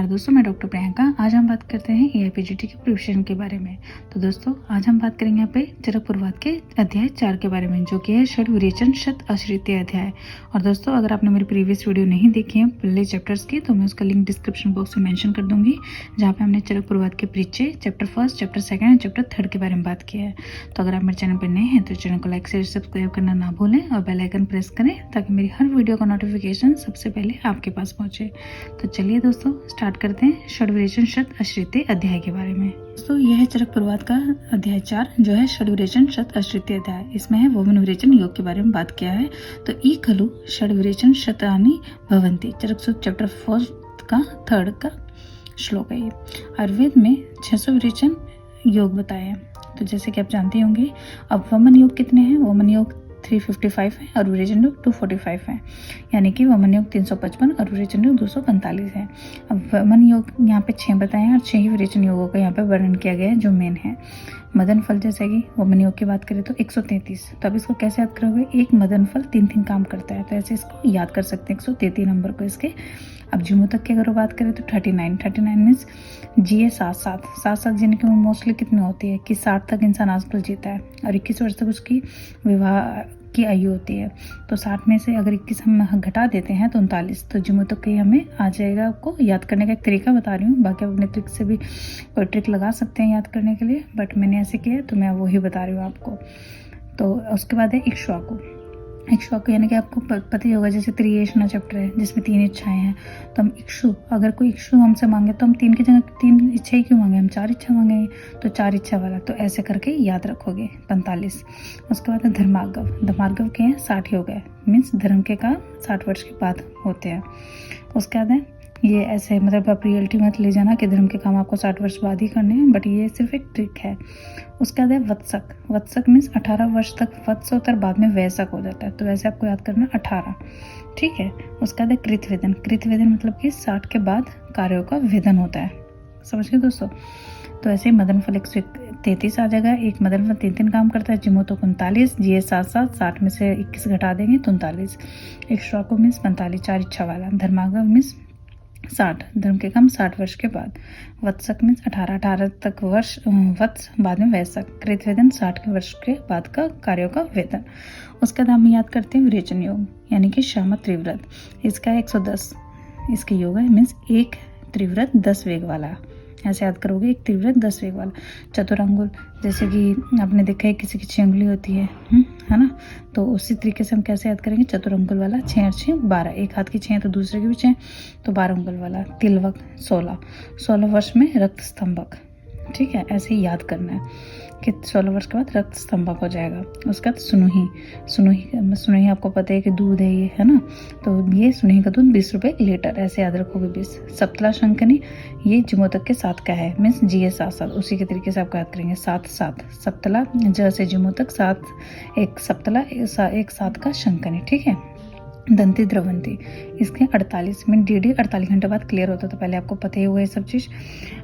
दोस्तों, मैं डॉक्टर प्रियंका। आज हम बात करते हैं एआईपीजीटी के प्रिपरेशन के बारे में। तो दोस्तों, आज हम बात करेंगे यहाँ पे चरक पूर्वाध के अध्याय 4 के बारे में, जो कि है षड विरेचन शत अश्रितीय अध्याय। और दोस्तों, अगर आपने मेरी प्रीवियस वीडियो नहीं देखी है पहले चैप्टर्स की, तो मैं उसका लिंक डिस्क्रिप्शन बॉक्स में मेंशन कर दूंगी, जहाँ पे हमने चरक पूर्वाध के परिचय चैप्टर 1, चैप्टर 2 एंड चैप्टर 3 के बारे में बात किया है। तो अगर आप मेरे चैनल पर नए हैं तो चैनल को लाइक शेयर सब्सक्राइब करना ना भूलें और बेल आइकन प्रेस करें, ताकि मेरी हर वीडियो का नोटिफिकेशन सबसे पहले आपके पास पहुंचे। तो चलिए दोस्तों, स्टार्ट करते हैं षड विरेचन शत अश्रितीय अध्याय के बारे में। दोस्तों, यह है चरक पूर्वाध का अध्याय 4, जो है षड विरेचन शत अश्रितीय अध्याय। इसमें है वोमन विरेचन योग के बारे में बात किया है। तो ई खलु षड विरेचन शतानि भवन्ति, चरक सूत्र चैप्टर 4 का 3 का श्लोक है ये। आयुर्वेद में 600 विरेचन योग बताए हैं। तो जैसे कि आप जानते होंगे, अब वमन योग कितने हैं? वमन योग 355 है और विरेचन योग 245 है, यानी कि वमन योग 355 और विरेचन योग 245 है। अब वमन योग यहाँ पे 6 बताए हैं और 6 ही विरेचन योगों का यहाँ पे वर्णन किया गया है, जो मेन है। मदन फल, जैसे कि वमन योग की बात करें तो 133। तो अब इसको कैसे याद करोगे? एक मदन फल 3 काम करता है, तो ऐसे इसको याद कर सकते हैं 133 नंबर को इसके। अब जुमू तक की अगर बात करें तो 39 मीन्स जिए 7 जिनकी उम्र मोस्टली कितनी होती है कि 60 तक इंसान आजकल जीता है और 21 वर्ष तक उसकी विवाह की आयु होती है। तो 60 में से अगर 21 हम घटा देते हैं तो 39। तो जुमू तक की हमें आ जाएगा। आपको याद करने का एक तरीका बता रही हूँ, बाकी आप अपने ट्रिक से भी कोई ट्रिक लगा सकते हैं याद करने के लिए, बट मैंने ऐसे किया तो मैं वही बता रही हूँ आपको। तो उसके बाद है इक्ष्वाकु। इक्ष्वाकु यानी कि आपको पता ही होगा, जैसे त्रियेष्णा चैप्टर है जिसमें 3 इच्छाएं हैं। तो हम इक्षु, अगर कोई इक्षु हमसे मांगे तो हम 3 की जगह 3 इच्छा ही क्यों मांगे, हम 4 इच्छा मांगेंगे। तो 4 इच्छा वाला, तो ऐसे करके याद रखोगे 45। उसके बाद है धर्मार्गव। धर्मार्गव के हैं 60 योग है, मीन्स धर्म के काम 60 वर्ष के बाद होते हैं। उसके बाद है ये ऐसे, मतलब आप रियलिटी मत ले जाना कि धर्म के काम आपको 60 वर्ष बाद ही करने हैं, बट ये सिर्फ एक ट्रिक है। उसके बाद है वत्सक। वत्सक मीन्स 18 वर्ष तक वत्स होता है, बाद में वैसक हो जाता है, तो वैसे आपको याद करना 18, ठीक है। उसके बाद है कृतवेदन। कृतवेदन मतलब कि 60 के बाद कार्यों का वेदन होता है, समझ गए दोस्तों। तो ऐसे मदन फल 133 आ जाएगा। एक मदन फल 3 काम करता है। जिमो तो 39, जिए 7 60 में से 21 घटा देंगे तो 39। इक्ष्वाकु मीन्स 45, 4 इच्छा वाला। धर्मार्गव मीन्स 60, धर्म के काम 60 वर्ष के बाद। वत्सक मीन्स 18 तक वर्ष वत्स, बाद में वैसक। कृतवेदन 60 के वर्ष के बाद का कार्यों का वेतन। उसके बाद हम याद करते हैं विरेचन योग, यानी कि श्याम त्रिव्रत। इसका 110 इसके योग है, मीन्स एक त्रिव्रत 10 वेग वाला। ऐसे याद करोगे, एक त्रिव्रत 10 वेग वाला। चतुरंगुल, जैसे कि आपने देखा है किसी की 6 उंगली होती है ना, तो उसी तरीके से हम कैसे याद करेंगे? चतुरंगुल वाला 6 और 6 12, एक हाथ की 6 तो दूसरे की भी 6, तो 12 उंगल वाला। तिलवक 16 वर्ष में रक्त स्तंभक, ठीक है। ऐसे ही याद करना है कि 16 वर्ष के बाद रक्त स्तंभक हो जाएगा। उसके बाद सुनुही आपको पता है कि दूध है ये, है ना, तो ये सुनुही का दूध 20 रुपए लीटर, ऐसे याद रखोगे 20। सप्तला शंकनी, ये जिमो तक के 7 का है, मीन्स जिए 7 उसी के तरीके से आप याद करेंगे 7 सप्तला, जैसे जिमो तक 7, एक सप्तला, एक 7 का शंकनी, ठीक है। दंती द्रवंती, इसके 48 मिनट डी 48 घंटे बाद क्लियर होता, तो पहले आपको पता ही हुआ है सब चीज।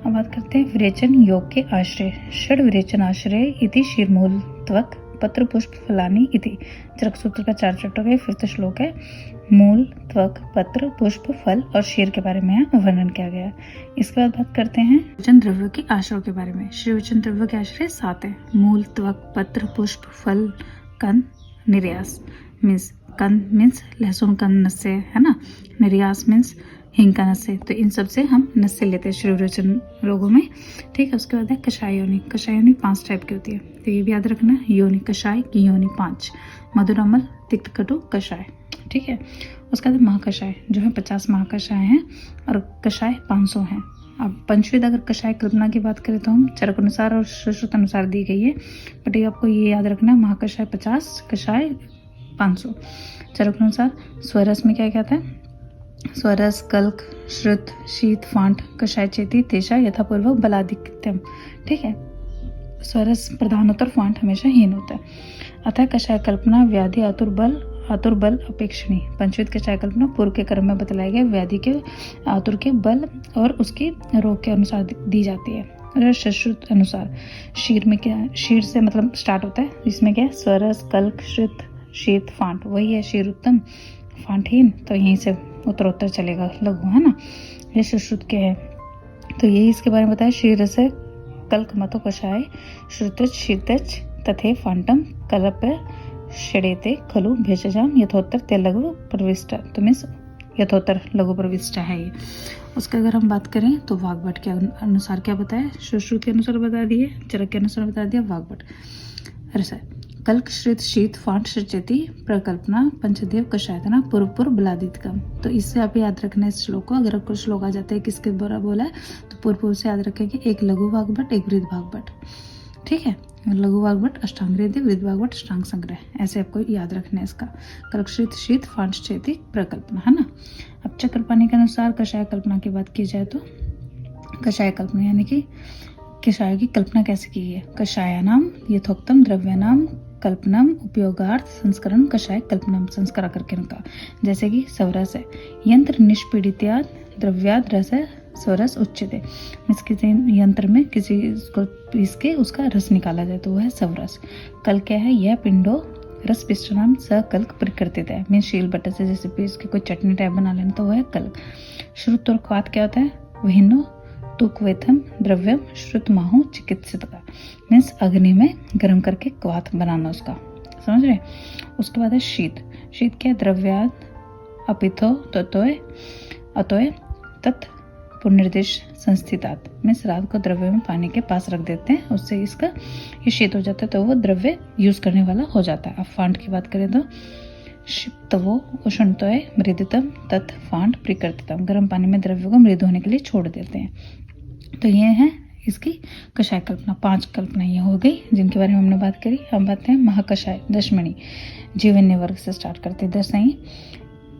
अब बात करते हैं विरेचन योग के आश्रय। षड विरेचन आश्रय इति शीर्मूल त्वक पत्र पुष्प फलानी इति, चरक सूत्र का 4 चैप्टर का 5th श्लोक है। मूल, त्वक, पत्र, पुष्प, फल और शीर के बारे में वर्णन किया गया है। इसके बाद बात करते हैं विरेचन द्रव्य के आश्रय के बारे में। श्री विरेचन द्रव्य के आश्रय 7 है। मूल, त्वक, पत्र, पुष्प, फल, कंद, निर्यास। मीन्स कंद मीन्स लहसुन का नस्से, है ना। निर्यास मीन्स हिंग का नस्से। तो इन सब से हम नस्से लेते हैं श्री विरेचन रोगों में, ठीक है। उसके बाद है कषाय योनि। कषाय योनि 5 टाइप की होती है, तो ये भी याद रखना। योनि कषाय की योनि 5, मधुर अम्ल तिक्त कटु कषाय, ठीक है। उसके बाद महाकषाय, जो है 50 महाकषाय हैं और कषाय 500 हैं। अब पंचविध अगर कषाय कल्पना की बात करें तो हम चरक अनुसार और सुश्रुत अनुसार दी गई है, बट ये आपको ये याद रखना, महाकषाय 50, कषाय 500। चरक अनुसार स्वरस में क्या कहता है? स्वरस, कल्क, श्रुत, शीत, फांट, कषाय चेती, तेषा यथापूर्वक बलाधिक्यम, ठीक है। स्वरस प्रधान होता है, फांट हमेशा हीन होता है। अतः कषाय कल्पना व्याधि आतुर बल अपेक्षणीय। पंचविध कषाय कल्पना पूर्व के क्रम में बतलाए गए व्याधि के आतुर के बल और उसकी रोग के अनुसार दी जाती है। और सुश्रुत अनुसार शीर में क्या, शीर से मतलब स्टार्ट होता है, इसमें क्या है? स्वरस, कल्क, श्रुत, शीत, फांट, वही है शीर उत्तम फांटहीन, तो यहीं से उत्तरोत्तर चलेगा लघु, है ना। ये सुश्रुत के है। तो यही इसके बारे में बताया। शीरसे कल्क मतो कषाय श्रुतच शीतच तथे फांटम कलप षडेते खलु भेषजाम यथोत्तर ते लघु प्रविष्ट। तो मीन्स यथोत्तर लघु प्रविष्ट है ये। उसका अगर हम बात करें तो वाग्भट के अनुसार क्या बताया, सुश्रुत के अनुसार बता दिए, चरक के अनुसार बता दिया, वाग्भट। अरे कल्क श्रित शीत फांट सचेती प्रकल्पना पंचदेव कषायतना पूर्व पूर्व बलादितकम। तो इससे आप याद रखना इस श्लोक को। अगर आपको श्लोक आ जाता है किसके द्वारा बोला है तो पूर्व पूर्व से याद रखेंगे, एक लघु वाग्भट एक वृद्ध वाग्भट। ठीक है, लघु वाग्भट अष्टांग हृदय, वृद्ध वाग्भट अष्टांग संग्रह, ऐसे आपको याद रखना है इसका। कल्क श्रित शीत फांट सचेती प्रकल्पना, है ना। अब चक्रपाणी के अनुसार कषाय कल्पना की बात की जाए तो कषाय कल्पना यानी कि कषाय की कल्पना कैसे की है। कषायानाम यथोक्तम द्रव्यानाम कल्पनम उपयोगार्थ संस्करण कषाय कल्पनम संस्कार करके उनका, जैसे कि सवरस है, यंत्र निष्पीडित्याद द्रव्याद रस स्वरस उच्चते। किसी यंत्र में किसी को पीस के उसका रस निकाला जाए तो वह है सवरस। कल क्या है, यह पिंडो रस पिष्टनाम सकल्क प्रकृतित है, मीन शील बट्टे से जैसे पीस के कोई चटनी टाइप बना लेना तो वह है कल्क। श्रुत और क्वात क्या होता है, वहिनो तुकवेथम द्रव्यम श्रुत माहु चिकित्सित का, मीन्स अग्नि में गर्म करके क्वाथ बनाना उसका, समझ रहे। उसके बाद है शीत। शीत क्या है, द्रव्याद अपिथो तत्वय अतोय तत् पुनर्निर्देश संस्थितात, मीन्स रात को द्रव्य में पानी के पास रख देते हैं, उससे इसका ये शीत हो जाता है तो वो द्रव्य यूज करने वाला हो जाता है। अब फांट की बात करें तो क्षिप्तवो उष्णतोय मृदितम तत् फांट प्रकृतितम, गर्म पानी में द्रव्य को मृदु होने के लिए छोड़ देते हैं। तो ये है इसकी कषाय कल्पना। 5 कल्पना ये हो गई जिनके बारे में हमने बात करी। हम बात हैं महाकषाय दशमणि, जीवन्य वर्ग से स्टार्ट करते हैं। 10 नहीं,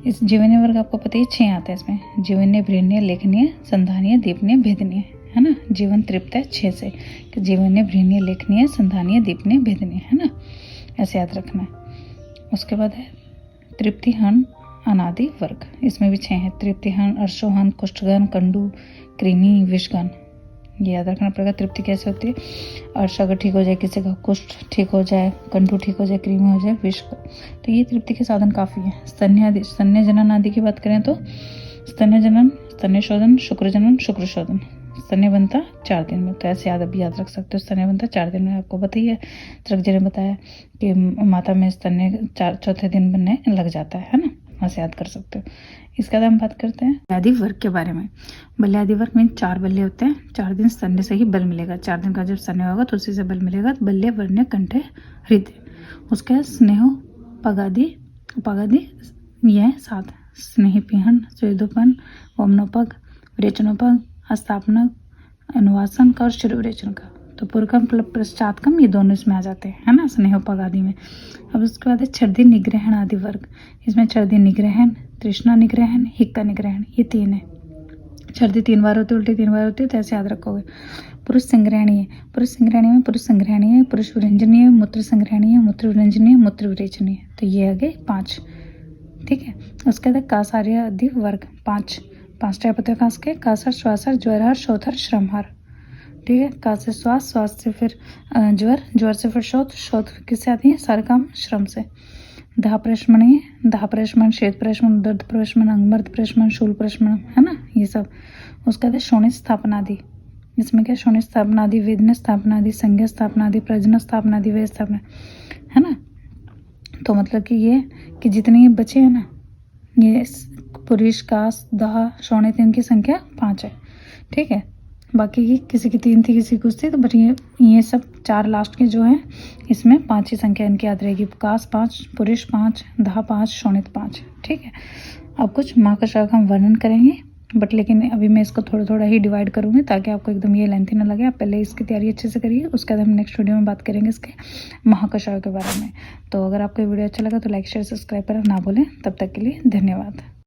इस जीवन्य वर्ग आपको पता ही 6 आते हैं इसमें, जीवन्य भ्रीण्य लेखनीय संधानीय दीपनीय भेदनीय, है ना। जीवन तृप्त है 6 से, कि जीवन्य भ्रीण्य लेखनीय संधानीय दीपनीय भेदनीय, है ना, ऐसे याद रखना है। उसके बाद है तृप्तिहन अनादि वर्ग, इसमें भी 6 है, तृप्तिहन अर्शोहन कुष्ठगन कंडू कृमि विषगन, ये याद रखना पड़ेगा। तृप्ति कैसे होती है, अर्श अगर ठीक हो जाए, किसी का कुष्ठ ठीक हो जाए, कंठू ठीक हो जाए, कृमि हो जाए, विष, तो ये तृप्ति के साधन काफी है। स्तन्य जनन आदि की बात करें तो स्तन्य जनन, स्तन्य शोधन, शुक्र जनन, शुक्र शोधन, स्तन्य बनता 4 दिन में, तो ऐसे याद रख सकते हो। स्तन्य बनता 4 दिन में, आपको बताइए तरक जी ने बताया कि माता में स्तन्य 4 दिन बनने लग जाता है ना, ऐसे याद कर सकते हो। इसके बाद हम बात करते हैं बल्यादि वर्ग के बारे में। बल्यादि वर्ग में 4 बल्ले होते हैं, 4 दिन स्तन्य से ही बल मिलेगा, 4 दिन का जब स्तन्य होगा तो उसी से बल मिलेगा। बल्ले वर्ण्य कंठे हृदय, उसका स्नेहो पगादि उपागादि, यह 7 स्नेहिपिहन स्वेदोपन वमनोपग विरेचनोपग हस्तापनक अनुवासन का और शिरोविरेचन का। तो पूर्वकम पश्चातकम ये दोनों इसमें आ जाते हैं, है ना, स्नेहोपग आदि में। अब उसके बाद है छर्दी निग्रहण आदि वर्ग, इसमें छर्दी निग्रहण, तृष्णा निग्रहण, हिक्का निग्रहण, ये 3 है। छर्दी 3 बार होती है, उल्टी 3 बार होती है, तो ऐसे याद रखोगे। पुरुष संग्रहणीय, पुरुष संग्रहणीय में पुरुष संग्रहणीय, पुरुष विरंजनीय, मूत्र संग्रहणीय, मूत्र विरंजनीय, मूत्र विरेचनीय, तो ये आ गए 5। ठीक है, उसके बाद कासार्य आदि वर्ग 5 टाइप होते हैं कास के, कासर, श्वासर, ज्वरहर, शोथर, श्रमहर। ठीक है, का से श्वास, श्वास से फिर ज्वर, ज्वर से फिर शोथ किससे आती है, सारे काम श्रम से। दाह प्रश्मणीय, दाह प्रश्मण, श्वेत प्रश्मण, दर्द प्रश्मण, अंगमर्द प्रश्मण, शूल प्रश्मण, है ना, ये सब। उसका बाद शोणित स्थापनादि, इसमें क्या, शोणित स्थापनादि, वेदन स्थापनादि, संज्ञा स्थापनादि, प्रजन स्थापनादि, वे स्थापना, है ना। तो मतलब कि ये कि जितने ये बचे हैं ना, ये पुरुष, कास, दाह, शोणित, इनकी संख्या 5 है। ठीक है, बाकी की किसी की 3 थी, किसी की कुछ थी, तो बट ये सब 4 लास्ट के जो हैं इसमें 5 ही संख्या इनकी याद रहेगी। कास 5, पुरुष 5, दाह 5, शोणित 5। ठीक है, अब कुछ महाकषाय का हम वर्णन करेंगे, बट लेकिन अभी मैं इसको थोड़ा थोड़ा ही डिवाइड करूँगी ताकि आपको एकदम ये लेंथी ना लगे। आप पहले इसकी तैयारी अच्छे से करिए, उसके बाद हम नेक्स्ट वीडियो में बात करेंगे इसके महाकषाय के बारे में। तो अगर आपको वीडियो अच्छा लगा तो लाइक शेयर सब्सक्राइब करना ना भूलें। तब तक के लिए धन्यवाद।